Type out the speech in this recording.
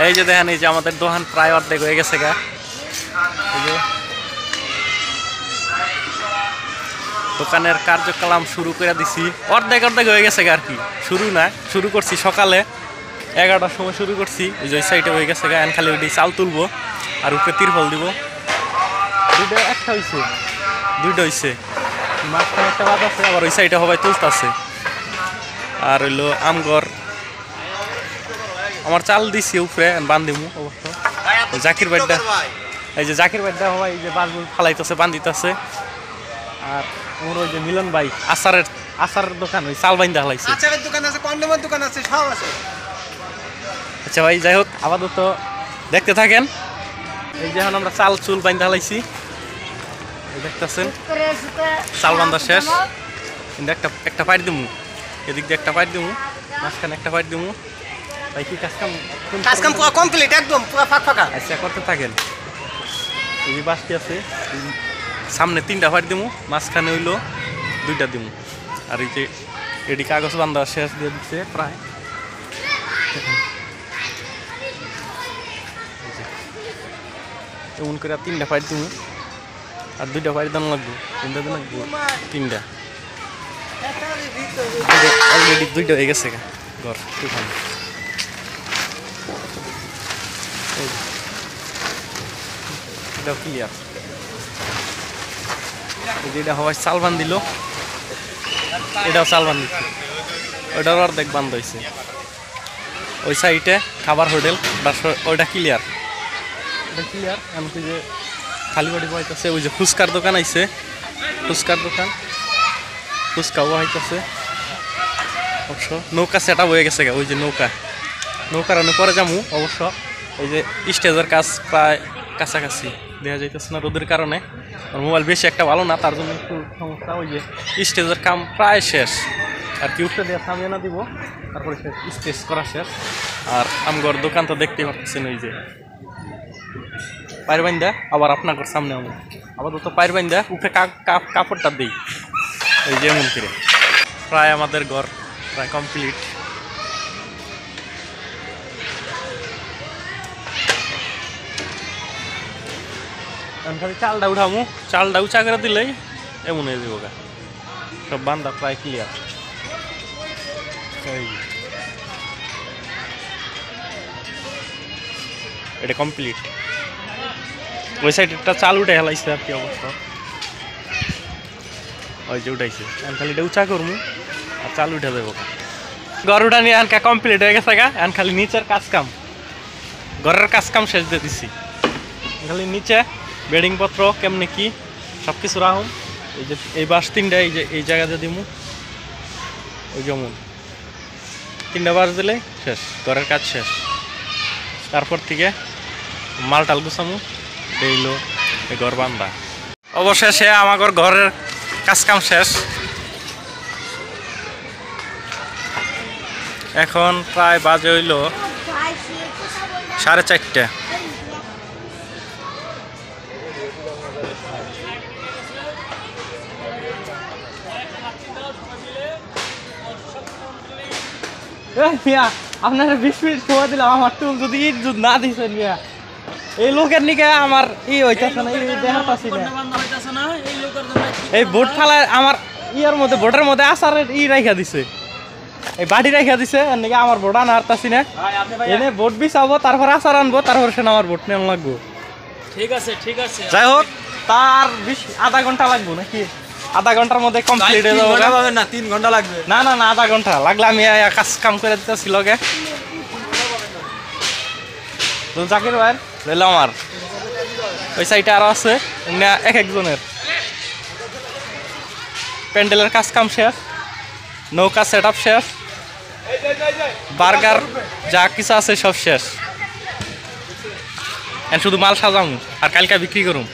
এই যে দেখেন, এই যে আমাদের দোকান প্রায় অর্ধেক হয়ে গেছে গা। এই যে দোকানের কার্যক্রম শুরু করে দিছি, অর্ধেক হয়ে গেছে গা আর কি। শুরু না, শুরু করছি সকালে 11টার সময় শুরু করছি। ওই যে ওই সাইডে হয়ে গেছে গা, এখন খালি ওইটি চাল তুলবো আর উপরে তিরপল দিব। একটা হয়েছে, দুইটা হয়েছে, মাঝখানে একটা বাদ আছে, আবার ওই সাইডে সবাই তুলতেছে। আর হইলো আমগর আমার চাল দিছি উপরে বান্ধিমু অবশ্য। জাকির বাড়িটা, এই যে জাকির বাড়িটা সবাই এই যে বালবুল ফালাইতেছে, বান্ধিতেছে। আর আমার ওই যে মিলন ভাই আচারের দোকান, ওই চাল বান্ধা হালাইছে। আচারের দোকান আছে, কন্ডমের দোকান আছে, সব আছে। আচ্ছা ভাই, যাই হোক, আপাতত দেখতে থাকেন। এই যে এখন আমরা চাল চুল বান্ধা হালাইছি, দেখতেছেন চাল বান্ধা শেষ। কিন্তু একটা পাইট দিমু, এদিক দিয়ে একটা পাইট দিমু, মাঝখানে একটা পাইট দিমু। ভাই কি কাজ কাম পুরো কমপ্লিট, একদম পুরো ফাঁকা। আচ্ছা, করতে থাকেন। এই যে বাসটি আছে, সামনে 3টা পাইট দিমু, মাঝখানে হইলো 2টা দিমু। আর এই যে এটি কাগজ বান্ধা শেষ দিয়ে দিচ্ছে প্রায়। এমন করে 3টা পাইট দিমু, আর 2টা পাইট দাম লাগবে, 3টা দিন লাগবে, 3টা। অলরেডি 2টা হয়ে গেছে ঘর দোকান। এটাও ক্লিয়ার। যেটা সবাই চাল বান দিল, এটাও চাল বান দিচ্ছে, ওইটার অর্ধেক বান্ধ হয়েছে। ওই সাইডে খাবার হোটেল, ওইটা ক্লিয়ার, ওটা ক্লিয়ার। এমনকি যে খালি বাড়ি পাইতেছে, ওই যে ফুচকার দোকান আইছে, ফুচকার দোকান, ফুচকাও হইতেছে অবশ্য। নৌকা সেটা হয়ে গেছে, ওই যে নৌকার অনেক পরে যামু অবশ্য। এই যে স্টেজের কাজ প্রায় কাছাকাছি, দেখা যাইতেছে না রোদের কারণে। আর মোবাইল বেশি একটা ভালো না, তার জন্য একটু সমস্যা। ওই যে স্টেজের কাম প্রায় শেষ, আর কি উঠতে দিয়ে সামিয়ে না দিব, তারপরে স্টেজ করা শেষ। আর আমগর দোকান তো দেখতেই পাচ্ছেন, ওই যে পায়ের বান্ধা। আবার আপনার সামনে আমি আপাতত পায়ের বান্ধা উপরে কাপড়টা দিই, এই যে এমন করে। প্রায় আমাদের ঘর প্রায় কমপ্লিট। খালি চালটা উঠামু, চালটা উঁচা করে দিলেই এমন হয়ে যাবো গা। সব বান্ধা প্রায় ক্লিয়ার। এটা কমপ্লিট। ওই সাইডটা চাল উঠে হেলাইছে আর কি অবস্থা। ওই যে উঠাইছে, এখন খালি এটা উঁচা করবো আর চাল উঠে দেবো। ঘর উঠা নিয়ে এনকা কমপ্লিট হয়ে গেছে গা। এখন খালি নিচের কাজ কাম, ঘরের কাজ কাম শেষ দিয়ে দিছি। খালি নিচে বেডিং পত্র কেমনে কি সব কিছু রাখুন। এই যে এই বাস 3টা, এই যে এই জায়গাতে দিমু, ওই যেমন 3টা বাস দিলে শেষ, ঘরের কাজ শেষ। তারপর থেকে মালটাল গুছামু, এইলো এই ঘর বান্ধা। অবশেষে আমার ঘরের কাজ কাম শেষ। এখন প্রায় বাজে হইল 4:30। আপনারা 20 মিনিট সময় দিলাম, আমার টুল যদি ইজ্জত না দিচ্ছেন মিয়া, এই লোকের নিকে আমার হইতেছে না, দেখাচ্ছি না। এই ভোট ফালায় আমার ইয়ার মধ্যে, ভোটের মধ্যে আসারের রাইখা দিছে, এই বাড়ি রাইখা দিছে। এর নিকে আমার ভোট আনা হারতাছি না। এনে ভোট বিচাবো, তারপর আচার আনবো, তারপর সে আমার ভোট নেওয়া লাগবো। ঠিক আছে, ঠিক আছে। যাই হোক, তার আধা ঘন্টা লাগবো নাকি? আধা ঘন্টার মধ্যে কমপ্লিট হয়ে যাবে না? 3 ঘন্টা লাগবে। না না না, আধা ঘন্টা লাগলে আমি কাজ কাম করে দিতেছি লগে। জাকির ভাই রইল আমার ওই সাইডে আরো আছে, এক একজনের। প্যান্ডেলের কাজ কাম শেষ, নৌকা সেট আপ শেষ, বার্গার যা কিছু আছে সব শেষ। শুধু মাল সাজামু আর কালকে বিক্রি করুম।